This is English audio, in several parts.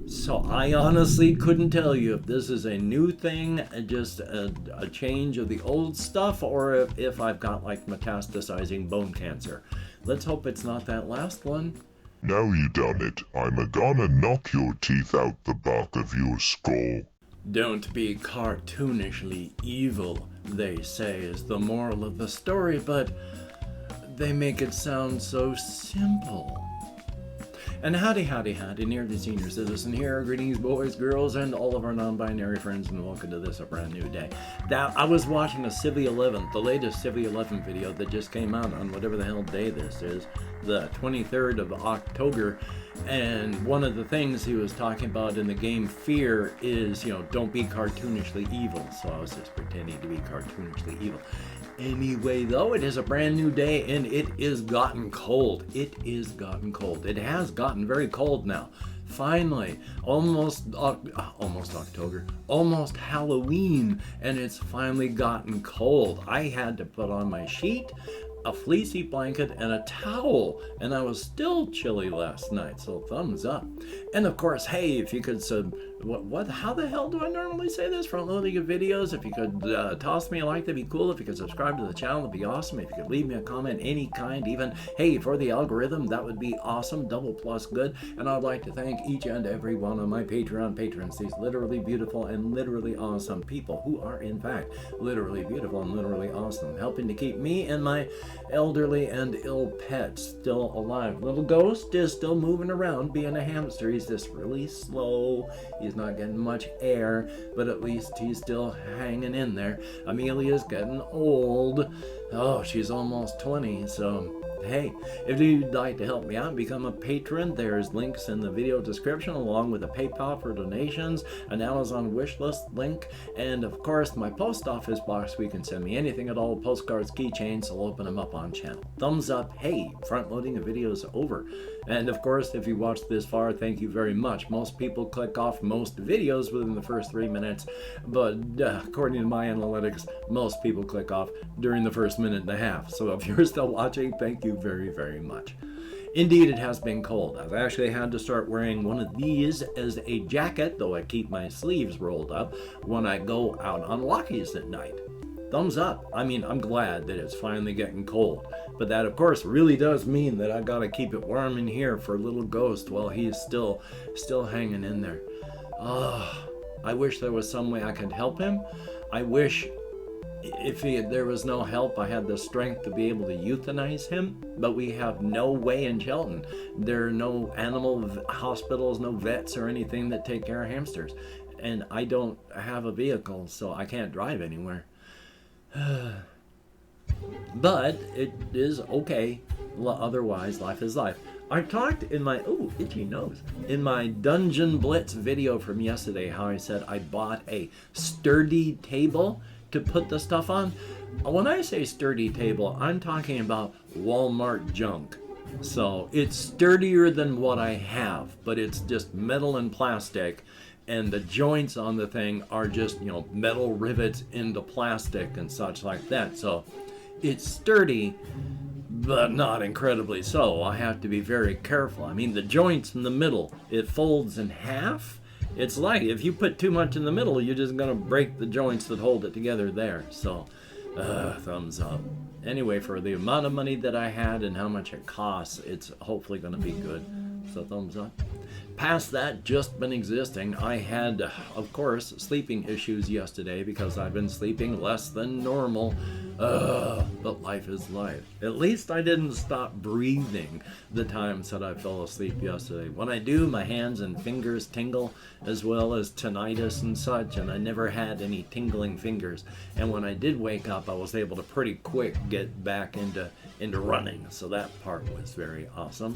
So I honestly couldn't tell you if this is a new thing, just a change of the old stuff, or if I've got like metastasizing bone cancer. Let's hope it's not that last one. Now you done it. I'm a-gonna knock your teeth out the back of your skull. Don't be cartoonishly evil, they say, is the moral of the story, but they make it sound so simple. And howdy, nearly senior citizen here. Greetings, boys, girls, and all of our non-binary friends, and welcome to this, a brand new day. Now, I was watching a Civi 11, the latest Civi 11 video that just came out on whatever the hell day this is, the 23rd of October, and one of the things he was talking about in the game Fear is, don't be cartoonishly evil. So I was just pretending to be cartoonishly evil. Anyway, though, it is a brand new day, and it is gotten cold. It is gotten cold. It has gotten very cold now. Finally, almost October, almost Halloween, and it's finally gotten cold. I had to put on my sheet, a fleecy blanket, and a towel, and I was still chilly last night, so thumbs up. And of course, hey, if you could how the hell do I normally say this? Front loading of videos. If you could toss me a like, that'd be cool. If you could subscribe to the channel, that'd be awesome. If you could leave me a comment, any kind, even, hey, for the algorithm, that would be awesome. Double plus good. And I'd like to thank each and every one of my Patreon patrons, these literally beautiful and literally awesome people who are, in fact, literally beautiful and literally awesome, helping to keep me and my elderly and ill pets still alive. Little Ghost is still moving around being a hamster. He's just really slow. He's not getting much air, but at least he's still hanging in there. Amelia's getting old. Oh, she's almost 20, so hey, if you'd like to help me out and become a patron, there's links in the video description, along with a PayPal for donations, an Amazon wishlist link, and of course my post office box where you can send me anything at all, postcards, keychains. I'll open them up on channel. Thumbs up, hey, front loading the video is over. And of course, if you watched this far, thank you very much. Most people click off most videos within the first 3 minutes, but according to my analytics, most people click off during the first minute and a half. So if you're still watching, thank you very, very much. Indeed, it has been cold. I've actually had to start wearing one of these as a jacket, though I keep my sleeves rolled up when I go out on walkies at night. Thumbs up. I mean, I'm glad that it's finally getting cold. But that, of course, really does mean that I gotta keep it warm in here for Little Ghost while he's still hanging in there. I wish there was some way I could help him. I wish if there was no help, I had the strength to be able to euthanize him, but we have no way in Shelton. There are no animal hospitals, no vets or anything that take care of hamsters. And I don't have a vehicle, so I can't drive anywhere. But it is okay. Otherwise, life is life. I talked in my, itchy nose, in my Dungeon Blitz video from yesterday, how I said I bought a sturdy table to put the stuff on. When I say sturdy table, I'm talking about Walmart junk. So it's sturdier than what I have, but it's just metal and plastic, and the joints on the thing are just, metal rivets into plastic and such like that. So it's sturdy, but not incredibly so. I have to be very careful. I mean, the joints in the middle, it folds in half. It's like if you put too much in the middle, you're just gonna break the joints that hold it together there. So, thumbs up. Anyway, for the amount of money that I had and how much it costs, it's hopefully gonna be good. So thumbs up. Past that, just been existing. I had, of course, sleeping issues yesterday because I've been sleeping less than normal. But life is life. At least I didn't stop breathing the times that I fell asleep yesterday. When I do, my hands and fingers tingle, as well as tinnitus and such, and I never had any tingling fingers. And when I did wake up, I was able to pretty quick get back into running. So that part was very awesome.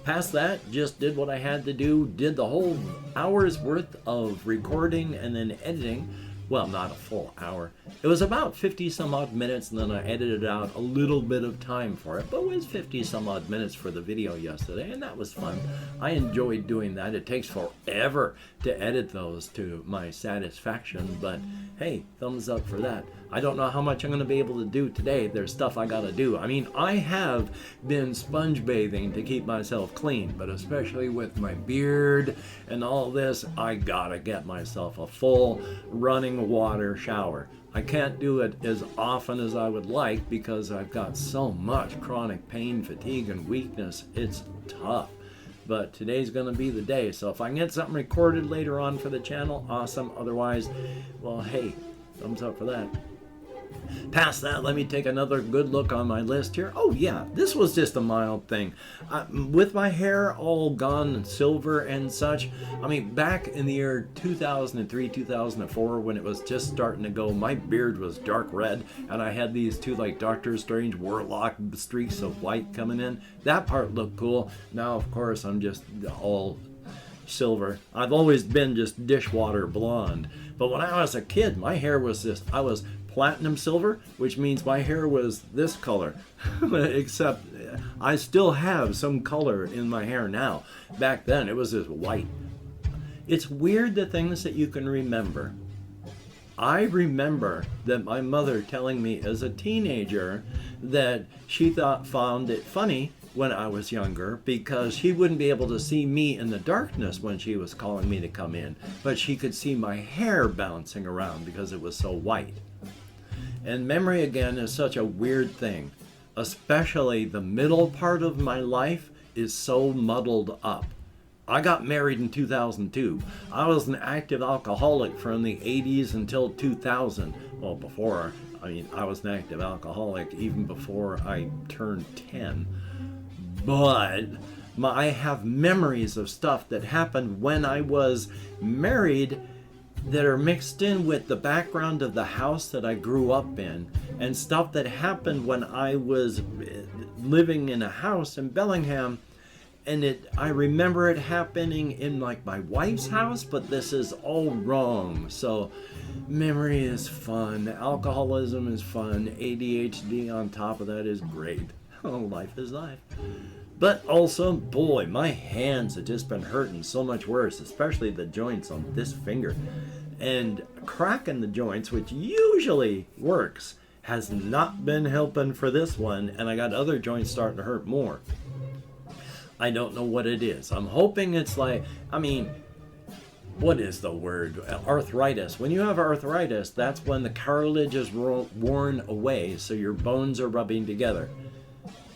Past that, just did what I had to do, did the whole hour's worth of recording and then editing Well, not a full hour. It was about 50 some odd minutes, and then I edited out a little bit of time for it. But it was 50 some odd minutes for the video yesterday, and that was fun. I enjoyed doing that. It takes forever to edit those to my satisfaction, but hey, thumbs up for that. I don't know how much I'm going to be able to do today. There's stuff I got to do. I mean, I have been sponge bathing to keep myself clean, but especially with my beard and all this, I got to get myself a full running water shower. I can't do it as often as I would like because I've got so much chronic pain, fatigue, and weakness. It's tough. But today's going to be the day. So if I can get something recorded later on for the channel, awesome. Otherwise, well, hey, thumbs up for that. Past that, let me take another good look on my list here. Oh yeah, this was just a mild thing. With my hair all gone silver and such, I mean, back in the year 2003, 2004, when it was just starting to go, my beard was dark red, and I had these two like Doctor Strange warlock streaks of white coming in. That part looked cool. Now, of course, I'm just all silver. I've always been just dishwater blonde. But when I was a kid, my hair was I was platinum silver, which means my hair was this color. Except I still have some color in my hair now. Back then, it was just white. It's weird the things that you can remember. I remember that my mother telling me as a teenager that she found it funny when I was younger because she wouldn't be able to see me in the darkness when she was calling me to come in, but she could see my hair bouncing around because it was so white. And memory, again, is such a weird thing. Especially the middle part of my life is so muddled up. I got married in 2002. I was an active alcoholic from the 80s until 2000. Well, I was an active alcoholic even before I turned 10. But I have memories of stuff that happened when I was married that are mixed in with the background of the house that I grew up in, and stuff that happened when I was living in a house in Bellingham, and I remember it happening in like my wife's house, but this is all wrong. So memory is fun, alcoholism is fun, ADHD on top of that is great. Oh, life is life. But also, boy, my hands have just been hurting so much worse, especially the joints on this finger. And cracking the joints, which usually works, has not been helping for this one, and I got other joints starting to hurt more. I don't know what it is. I'm hoping it's like, what is the word? Arthritis. When you have arthritis, that's when the cartilage is worn away, so your bones are rubbing together.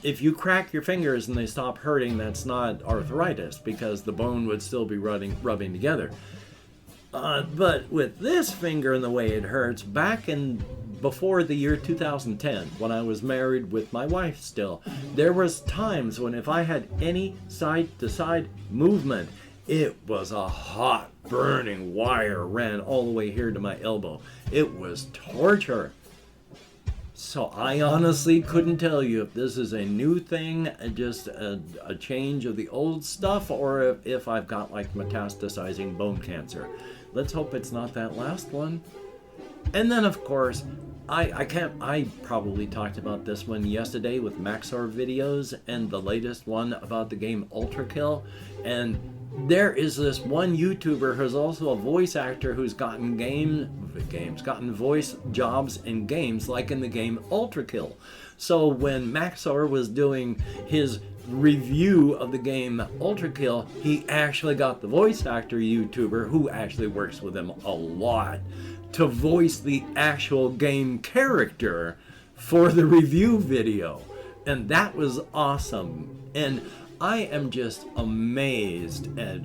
If you crack your fingers and they stop hurting, that's not arthritis because the bone would still be rubbing together. But with this finger and the way it hurts, before the year 2010, when I was married with my wife still, there was times when if I had any side-to-side movement, it was a hot, burning wire ran all the way here to my elbow. It was torture. So I honestly couldn't tell you if this is a new thing, just a change of the old stuff, or if I've got like metastasizing bone cancer. Let's hope it's not that last one. And then of course, I probably talked about this one yesterday with Maxor videos and the latest one about the game Ultra Kill. And there is this one YouTuber who's also a voice actor who's gotten gotten voice jobs in games like in the game Ultra Kill. So when Maxor was doing his review of the game Ultra Kill, he actually got the voice actor YouTuber who actually works with him a lot to voice the actual game character for the review video. And that was awesome. And I am just amazed at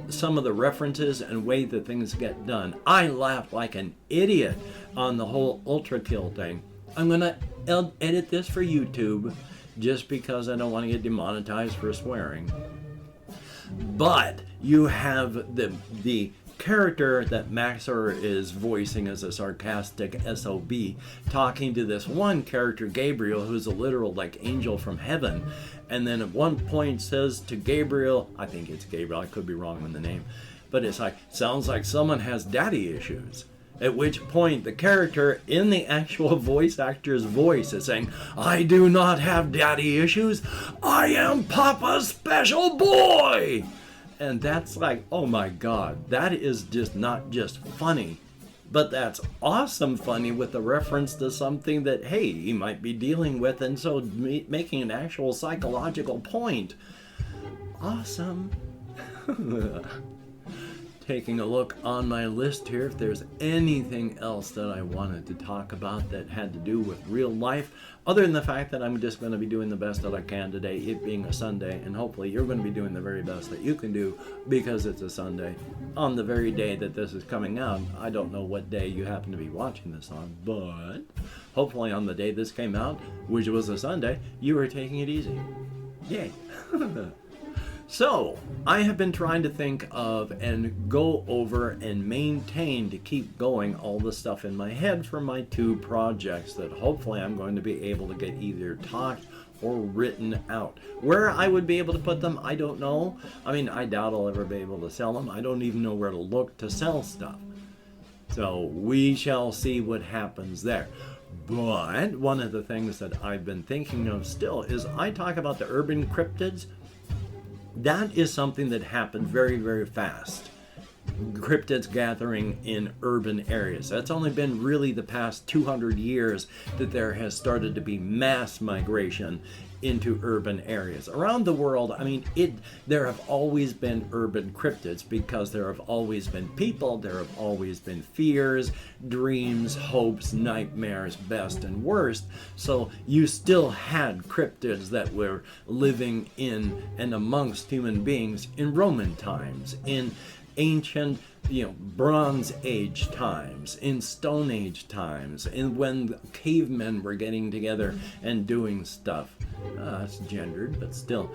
some of the references and way that things get done. I laughed like an idiot on the whole Ultra Kill thing. I'm gonna edit this for YouTube just because I don't want to get demonetized for swearing. But you have the character that Maxor is voicing as a sarcastic SOB talking to this one character, Gabriel, who's a literal like angel from heaven, and then at one point says to Gabriel, I think it's Gabriel, I could be wrong on the name, but it's like, sounds like someone has daddy issues. At which point the character in the actual voice actor's voice is saying, I do not have daddy issues. I am Papa's special boy. And that's like, oh my God, that is just not just funny, but that's awesome funny with a reference to something that, hey, he might be dealing with, and so making an actual psychological point. Awesome. Taking a look on my list here, if there's anything else that I wanted to talk about that had to do with real life, other than the fact that I'm just going to be doing the best that I can today, it being a Sunday, and hopefully you're going to be doing the very best that you can do because it's a Sunday. On the very day that this is coming out, I don't know what day you happen to be watching this on, but hopefully on the day this came out, which was a Sunday, you were taking it easy. Yay. So, I have been trying to think of and go over and maintain to keep going all the stuff in my head for my 2 projects that hopefully I'm going to be able to get either talked or written out. Where I would be able to put them, I don't know. I mean, I doubt I'll ever be able to sell them. I don't even know where to look to sell stuff. So, we shall see what happens there. But one of the things that I've been thinking of still is I talk about the urban cryptids. That is something that happened very, very fast. Cryptids gathering in urban areas. That's only been really the past 200 years that there has started to be mass migration into urban areas. Around the world, I mean, there have always been urban cryptids because there have always been people, there have always been fears, dreams, hopes, nightmares, best and worst. So you still had cryptids that were living in and amongst human beings in Roman times, in ancient, Bronze Age times, in Stone Age times, and when cavemen were getting together and doing stuff. It's gendered, but still,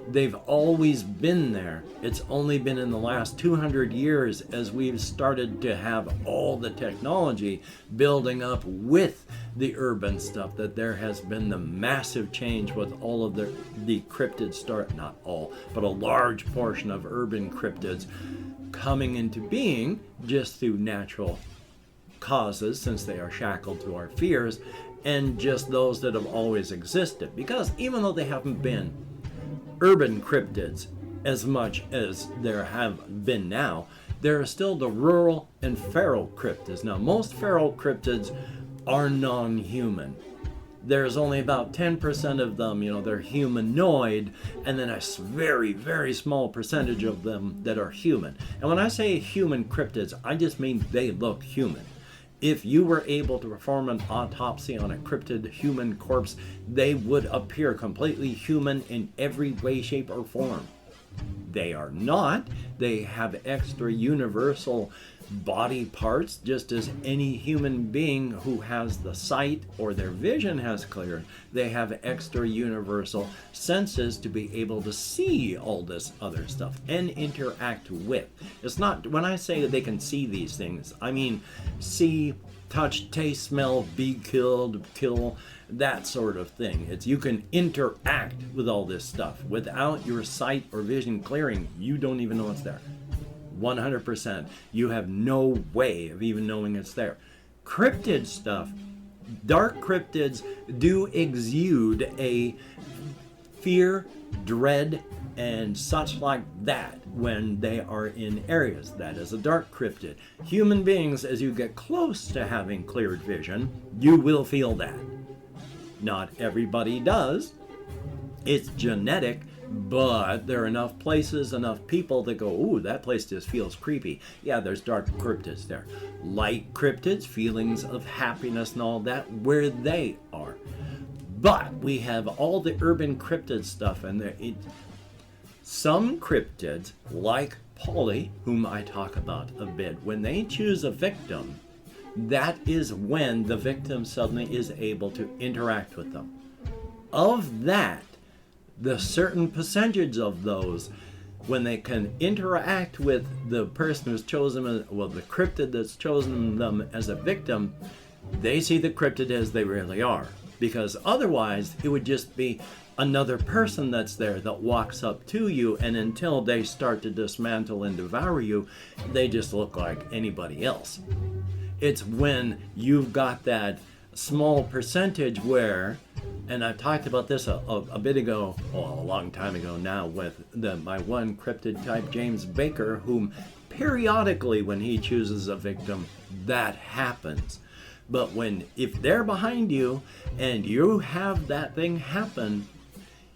they've always been there. It's only been in the last 200 years as we've started to have all the technology building up with the urban stuff that there has been the massive change with all of the cryptids not all, but a large portion of urban cryptids coming into being just through natural causes, since they are shackled to our fears, and just those that have always existed. Because even though they haven't been urban cryptids as much as there have been now, there are still the rural and feral cryptids. Now, most feral cryptids are non-human. There's only about 10% of them, they're humanoid, and then a very, very small percentage of them that are human. And when I say human cryptids, I just mean they look human. If you were able to perform an autopsy on a cryptid human corpse, they would appear completely human in every way, shape, or form. They are not. They have extra universal body parts, just as any human being who has the sight or their vision has cleared. They have extra universal senses to be able to see all this other stuff and interact with. It's not, when I say that they can see these things, I mean see, touch, taste, smell, be killed, kill, that sort of thing. It's you can interact with all this stuff. Without your sight or vision clearing, you don't even know it's there. 100%. You have no way of even knowing it's there. Cryptid stuff, dark cryptids do exude a fear, dread, and such like that when they are in areas. That is a dark cryptid. Human beings, as you get close to having cleared vision, you will feel that. Not everybody does. It's genetic. But there are enough places, enough people that go, ooh, that place just feels creepy. Yeah, there's dark cryptids there. Light cryptids, feelings of happiness and all that, where they are. But we have all the urban cryptid stuff, and some cryptids, like Polly, whom I talk about a bit, when they choose a victim, that is when the victim suddenly is able to interact with them. Of that, the certain percentage of those, when they can interact with the person who's chosen, the cryptid that's chosen them as a victim, they see the cryptid as they really are. Because otherwise, it would just be another person that's there that walks up to you, and until they start to dismantle and devour you, they just look like anybody else. It's when you've got that small percentage where, and I've talked about this a bit ago, well, a long time ago now, with my one cryptid type, James Baker, whom periodically when he chooses a victim, that happens. But if they're behind you and you have that thing happen,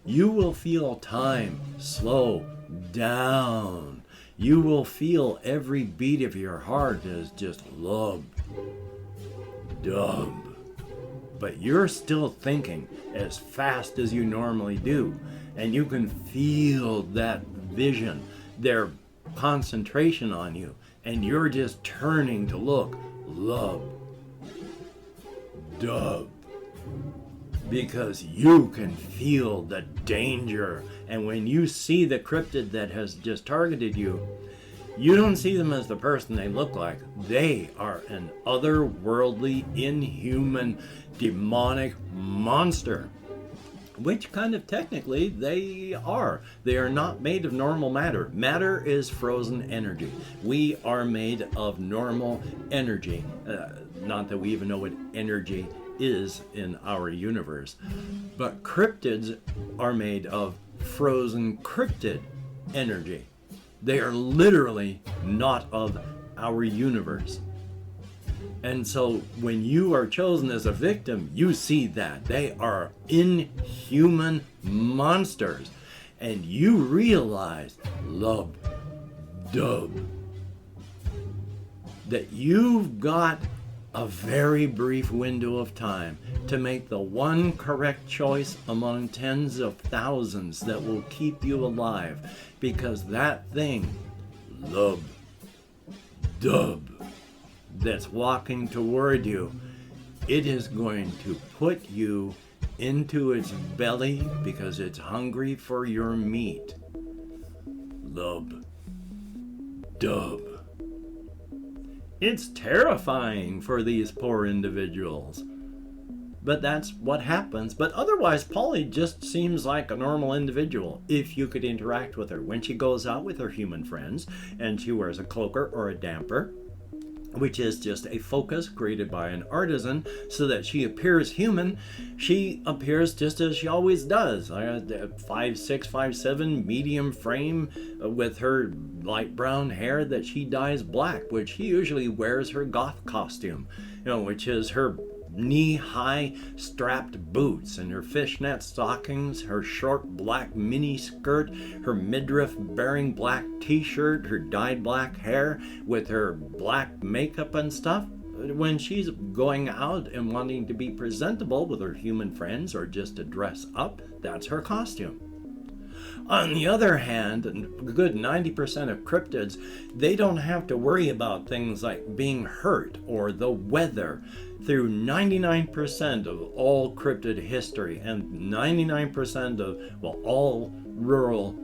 you will feel time slow down. You will feel every beat of your heart is just lub, dub. But you're still thinking as fast as you normally do. And you can feel that vision, their concentration on you. And you're just turning to look, lub, dub. Because you can feel the danger. And when you see the cryptid that has just targeted you, you don't see them as the person they look like. They are an otherworldly, inhuman, demonic monster. Which kind of technically they are. They are not made of normal matter. Matter is frozen energy. We are made of normal energy. Not that we even know what energy is in our universe. But cryptids are made of frozen cryptid energy. They are literally not of our universe. And so when you are chosen as a victim, you see that. They are inhuman monsters. And you realize, lub, dub, that you've got a very brief window of time to make the one correct choice among tens of thousands that will keep you alive. Because that thing, lub, dub, that's walking toward you, it is going to put you into its belly because it's hungry for your meat. Lub, dub. It's terrifying for these poor individuals. But that's what happens. But otherwise, Polly just seems like a normal individual if you could interact with her. When she goes out with her human friends and she wears a cloaker or a damper, which is just a focus created by an artisan so that she appears human, she appears just as she always does. 5'6", 5'7", medium frame with her light brown hair that she dyes black, which she usually wears her goth costume, which is her knee-high strapped boots and her fishnet stockings, her short black mini skirt, her midriff bearing black t-shirt, her dyed black hair with her black makeup and stuff. When she's going out and wanting to be presentable with her human friends or just to dress up, that's her costume. On the other hand, a good 90% of cryptids, they don't have to worry about things like being hurt or the weather. Through 99% of all cryptid history and 99% of, all rural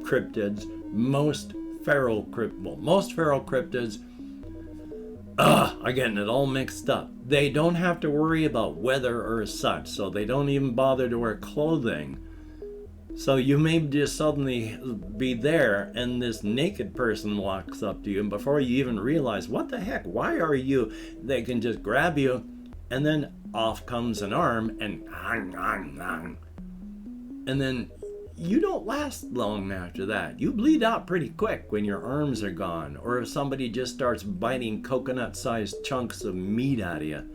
cryptids, most feral cryptids, I'm getting it all mixed up. They don't have to worry about weather or such, so they don't even bother to wear clothing. So you may just suddenly be there and this naked person walks up to you, and before you even realize, what the heck, why are you? They can just grab you, and then off comes an arm, and then you don't last long after that. You bleed out pretty quick when your arms are gone, or if somebody just starts biting coconut-sized chunks of meat out of you.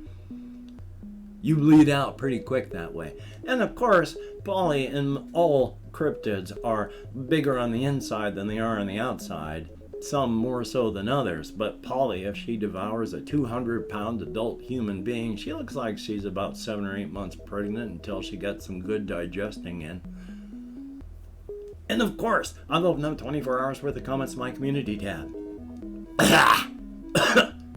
You bleed out pretty quick that way. And of course, Polly and all cryptids are bigger on the inside than they are on the outside. Some more so than others. But Polly, if she devours a 200-pound adult human being, she looks like she's about 7 or 8 months pregnant until she gets some good digesting in. And of course, I've opened up 24 hours worth of comments in my community tab.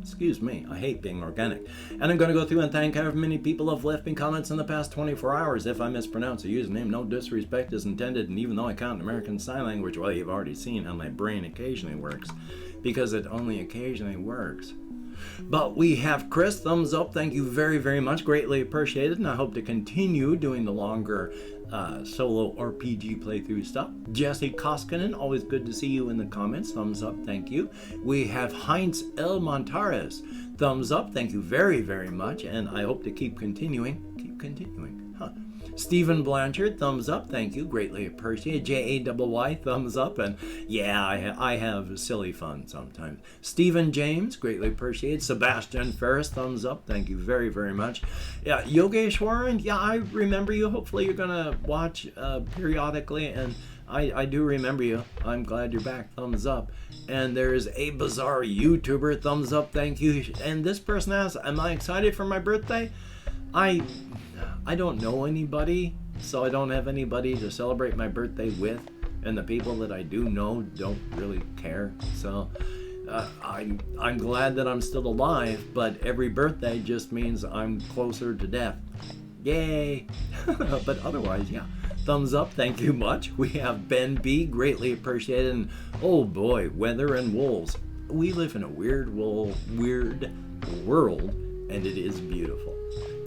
Excuse me, I hate being organic. And I'm going to go through and thank however many people have left me comments in the past 24 hours. If I mispronounce a username, no disrespect is intended, and even though I count American Sign Language, well, you've already seen how my brain occasionally works. because it only occasionally works. But we have Chris, thumbs up, thank you very, very much, greatly appreciated, and I hope to continue doing the longer solo RPG playthrough stuff. Jesse Koskinen, always good to see you in the comments, thumbs up, thank you. We have Heinz L. Montares, thumbs up, thank you very, very much, and I hope to keep continuing, Stephen Blanchard, thumbs up, thank you, greatly appreciated. J-A-Y-Y, thumbs up, and yeah, I have silly fun sometimes. Stephen James, greatly appreciated. Sebastian Ferris, thumbs up, thank you very, very much. Yeah, Yogeshwaran, yeah, I remember you. Hopefully you're gonna watch periodically, and I do remember you. I'm glad you're back, thumbs up. And there's a bizarre YouTuber, thumbs up, thank you. And this person asks, am I excited for my birthday? I don't know anybody, so I don't have anybody to celebrate my birthday with, and the people that I do know don't really care. So I'm glad that I'm still alive, but every birthday just means I'm closer to death. Yay! But otherwise, yeah. Thumbs up, thank you much. We have Ben B, greatly appreciated, and oh boy, weather and wolves. We live in a weird world, and it is beautiful.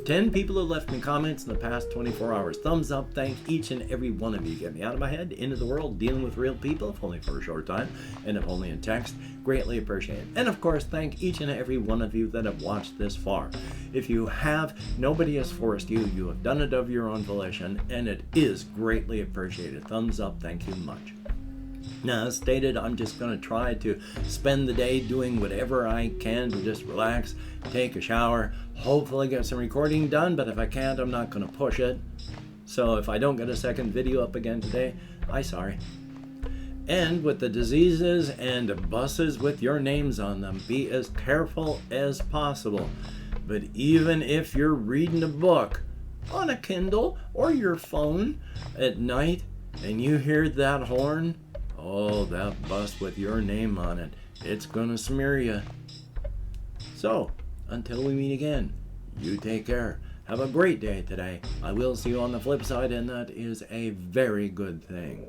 10 people have left me comments in the past 24 hours. Thumbs up, thank each and every one of you. Get me out of my head, into the world, dealing with real people, if only for a short time, and if only in text. Greatly appreciated. And of course, thank each and every one of you that have watched this far. If you have, nobody has forced you. You have done it of your own volition, and it is greatly appreciated. Thumbs up, thank you much. Now, as stated, I'm just going to try to spend the day doing whatever I can to just relax, take a shower, hopefully get some recording done, but if I can't, I'm not going to push it. So if I don't get a second video up again today, I'm sorry. And with the diseases and buses with your names on them, be as careful as possible. But even if you're reading a book on a Kindle or your phone at night and you hear that horn, oh, that bus with your name on it, it's gonna smear you. So, until we meet again, you take care. Have a great day today. I will see you on the flip side, and that is a very good thing.